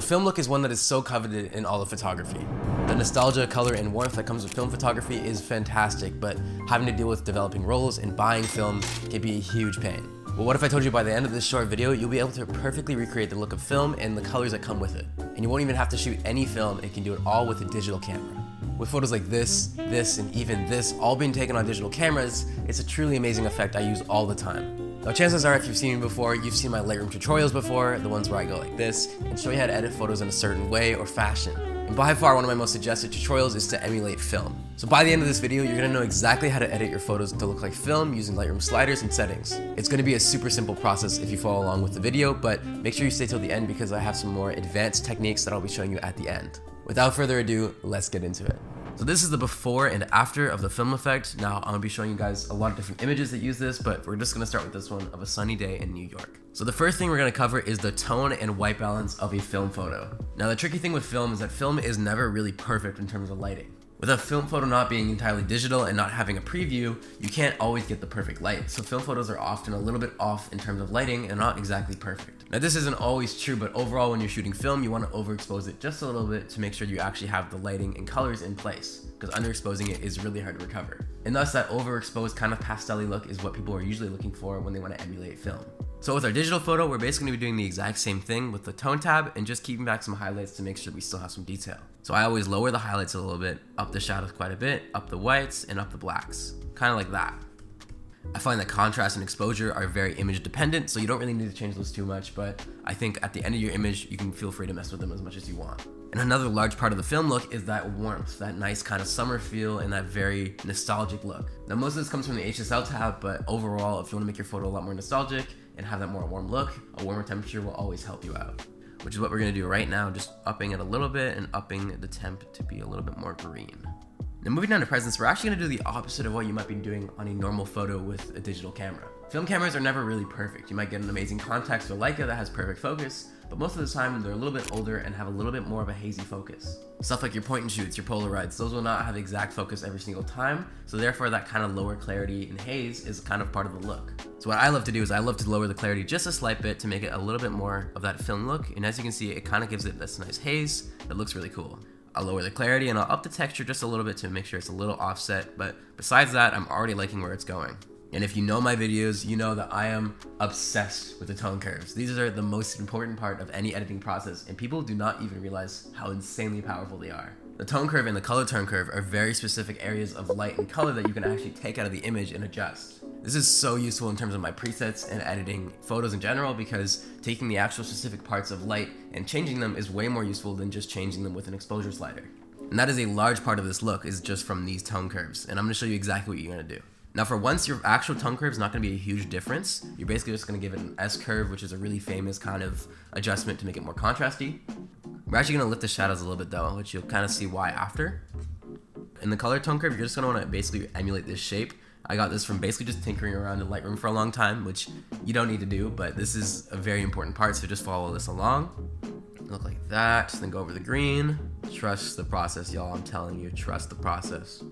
film look is one that is so coveted in all of photography. The nostalgia, color, and warmth that comes with film photography is fantastic, but having to deal with developing rolls and buying film can be a huge pain. Well, what if I told you by the end of this short video, you'll be able to perfectly recreate the look of film and the colors that come with it. And you won't even have to shoot any film and can do it all with a digital camera. With photos like this, and even this all being taken on digital cameras, it's a truly amazing effect I use all the time. Now chances are if you've seen me before, you've seen my Lightroom tutorials before, the ones where I go like this and show you how to edit photos in a certain way or fashion. And by far one of my most suggested tutorials is to emulate film. So by the end of this video, you're gonna know exactly how to edit your photos to look like film using Lightroom sliders and settings. It's gonna be a super simple process if you follow along with the video, but make sure you stay till the end because I have some more advanced techniques that I'll be showing you at the end. Without further ado, let's get into it. So this is the before and after of the film effect. Now I'm gonna be showing you guys a lot of different images that use this, but we're just gonna start with this one of a sunny day in New York. So the first thing we're gonna cover is the tone and white balance of a film photo. Now the tricky thing with film is that film is never really perfect in terms of lighting. With a film photo not being entirely digital and not having a preview, you can't always get the perfect light. So film photos are often a little bit off in terms of lighting and not exactly perfect. Now this isn't always true, but overall when you're shooting film, you want to overexpose it just a little bit to make sure you actually have the lighting and colors in place, because underexposing it is really hard to recover. And thus that overexposed kind of pastel-y look is what people are usually looking for when they want to emulate film. So with our digital photo, we're basically going to be doing the exact same thing with the tone tab and just keeping back some highlights to make sure we still have some detail. So I always lower the highlights a little bit, up the shadows quite a bit, up the whites, and up the blacks. Kind of like that. I find that contrast and exposure are very image dependent, so you don't really need to change those too much, but I think at the end of your image, you can feel free to mess with them as much as you want. And another large part of the film look is that warmth, that nice kind of summer feel and that very nostalgic look. Now most of this comes from the HSL tab, but overall, if you want to make your photo a lot more nostalgic and have that more warm look, a warmer temperature will always help you out. Which is what we're gonna do right now, just upping it a little bit and upping the temp to be a little bit more green. Now moving down to presence, we're actually gonna do the opposite of what you might be doing on a normal photo with a digital camera. Film cameras are never really perfect. You might get an amazing Contax or Leica that has perfect focus, but most of the time they're a little bit older and have a little bit more of a hazy focus. Stuff like your point and shoots, your Polaroids, those will not have exact focus every single time, so therefore that kind of lower clarity and haze is kind of part of the look. So what I love to do is I love to lower the clarity just a slight bit to make it a little bit more of that film look, and as you can see, it kind of gives it this nice haze that looks really cool. I'll lower the clarity and I'll up the texture just a little bit to make sure it's a little offset, but besides that, I'm already liking where it's going. And if you know my videos, you know that I am obsessed with the tone curves. These are the most important part of any editing process, and people do not even realize how insanely powerful they are. The tone curve and the color tone curve are very specific areas of light and color that you can actually take out of the image and adjust. This is so useful in terms of my presets and editing photos in general, because taking the actual specific parts of light and changing them is way more useful than just changing them with an exposure slider. And that is a large part of this look, is just from these tone curves, and I'm going to show you exactly what you're going to do. Now for once, your actual tone curve is not going to be a huge difference. You're basically just going to give it an S curve, which is a really famous kind of adjustment to make it more contrasty. We're actually going to lift the shadows a little bit though, which you'll kind of see why after. In the color tone curve, you're just going to want to basically emulate this shape. I got this from basically just tinkering around in Lightroom for a long time, which you don't need to do, but this is a very important part, so just follow this along. Look like that, then go over the green. Trust the process, y'all. I'm telling you, trust the process.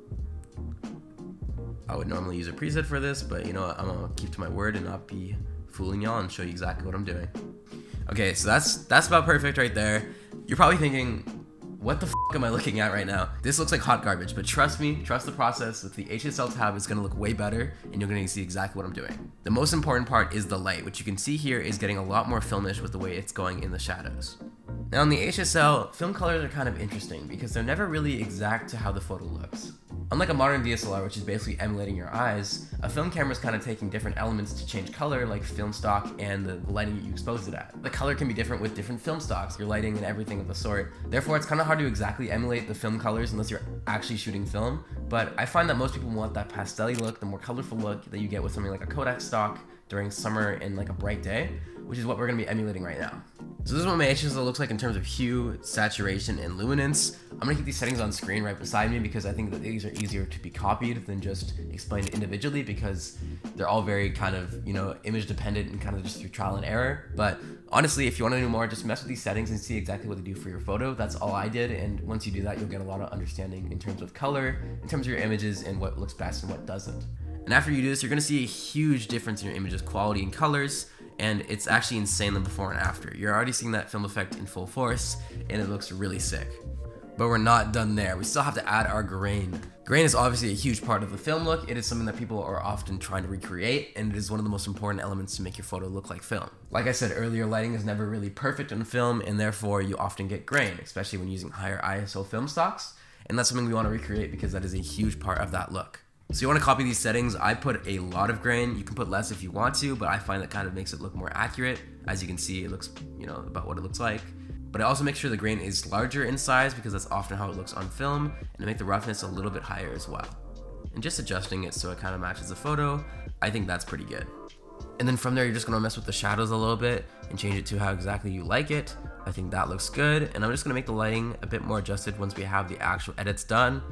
I would normally use a preset for this, but you know what, I'm gonna keep to my word and not be fooling y'all and show you exactly what I'm doing. Okay, so that's about perfect right there. You're probably thinking, what the f am I looking at right now? This looks like hot garbage, but trust me, trust the process. With the HSL tab, it's gonna look way better and you're gonna see exactly what I'm doing. The most important part is the light, which you can see here is getting a lot more filmish with the way it's going in the shadows. Now on the HSL, film colors are kind of interesting because they're never really exact to how the photo looks. Unlike a modern DSLR, which is basically emulating your eyes, a film camera is kind of taking different elements to change color, like film stock and the lighting you exposed it at. The color can be different with different film stocks, your lighting and everything of the sort. Therefore, it's kind of hard to exactly emulate the film colors unless you're actually shooting film. But I find that most people want that pastel-y look, the more colorful look that you get with something like a Kodak stock during summer and like a bright day, which is what we're going to be emulating right now. So this is what my HSL looks like in terms of hue, saturation, and luminance. I'm going to keep these settings on screen right beside me because I think that these are easier to be copied than just explained individually, because they're all very kind of, you know, image dependent and kind of just through trial and error. But honestly, if you want to do more, just mess with these settings and see exactly what they do for your photo. That's all I did, and once you do that, you'll get a lot of understanding in terms of color, in terms of your images, and what looks best and what doesn't. And after you do this, you're going to see a huge difference in your images' quality and colors. and it's actually insane the before and after. You're already seeing that film effect in full force, and it looks really sick. But we're not done there. We still have to add our grain. Grain is obviously a huge part of the film look. It is something that people are often trying to recreate, and it is one of the most important elements to make your photo look like film. Like I said earlier, lighting is never really perfect in film, and therefore you often get grain, especially when using higher ISO film stocks. And that's something we want to recreate because that is a huge part of that look. So you want to copy these settings. I put a lot of grain. You can put less if you want to, but I find that kind of makes it look more accurate. As you can see, it looks, about what it looks like. But I also make sure the grain is larger in size because that's often how it looks on film, and to make the roughness a little bit higher as well. And just adjusting it so it kind of matches the photo, I think that's pretty good. And then from there, you're just gonna mess with the shadows a little bit and change it to how exactly you like it. I think that looks good. And I'm just gonna make the lighting a bit more adjusted once we have the actual edits done.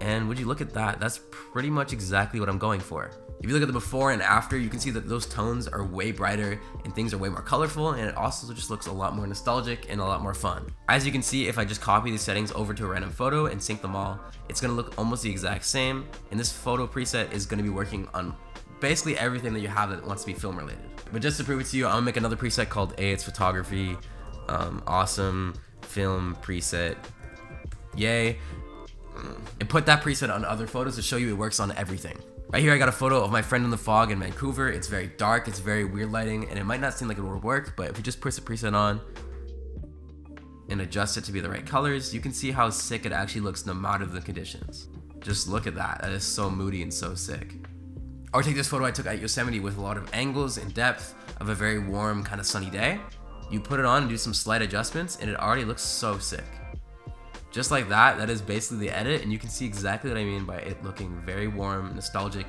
And would you look at that? That's pretty much exactly what I'm going for. If you look at the before and after, you can see that those tones are way brighter and things are way more colorful, and it also just looks a lot more nostalgic and a lot more fun. As you can see, if I just copy these settings over to a random photo and sync them all, it's gonna look almost the exact same, and this photo preset is gonna be working on basically everything that you have that wants to be film related. But just to prove it to you, I'm gonna make another preset called It's Photography, awesome film preset, yay, and put that preset on other photos to show you it works on everything. Right here I got a photo of my friend in the fog in Vancouver. It's very dark, it's very weird lighting, and it might not seem like it will work, but if you just put the preset on and adjust it to be the right colors, you can see how sick it actually looks no matter the conditions. Just look at that, that is so moody and so sick. Or take this photo I took at Yosemite with a lot of angles and depth of a very warm kind of sunny day. You put it on and do some slight adjustments and it already looks so sick. Just like that, that is basically the edit, and you can see exactly what I mean by it looking very warm, nostalgic,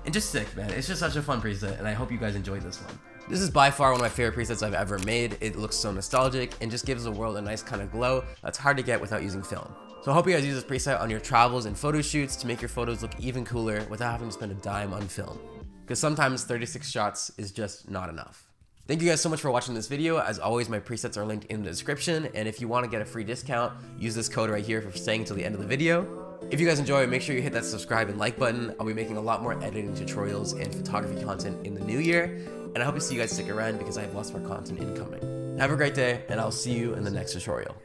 and just sick, man. It's just such a fun preset, and I hope you guys enjoyed this one. This is by far one of my favorite presets I've ever made. It looks so nostalgic and just gives the world a nice kind of glow that's hard to get without using film. So I hope you guys use this preset on your travels and photo shoots to make your photos look even cooler without having to spend a dime on film. Because sometimes 36 shots is just not enough. Thank you guys so much for watching this video. As always, my presets are linked in the description, and if you want to get a free discount, use this code right here for staying till the end of the video. If you guys enjoy, make sure you hit that subscribe and like button. I'll be making a lot more editing tutorials and photography content in the new year, and I hope to see you guys stick around because I have lots more content incoming. Have a great day, and I'll see you in the next tutorial.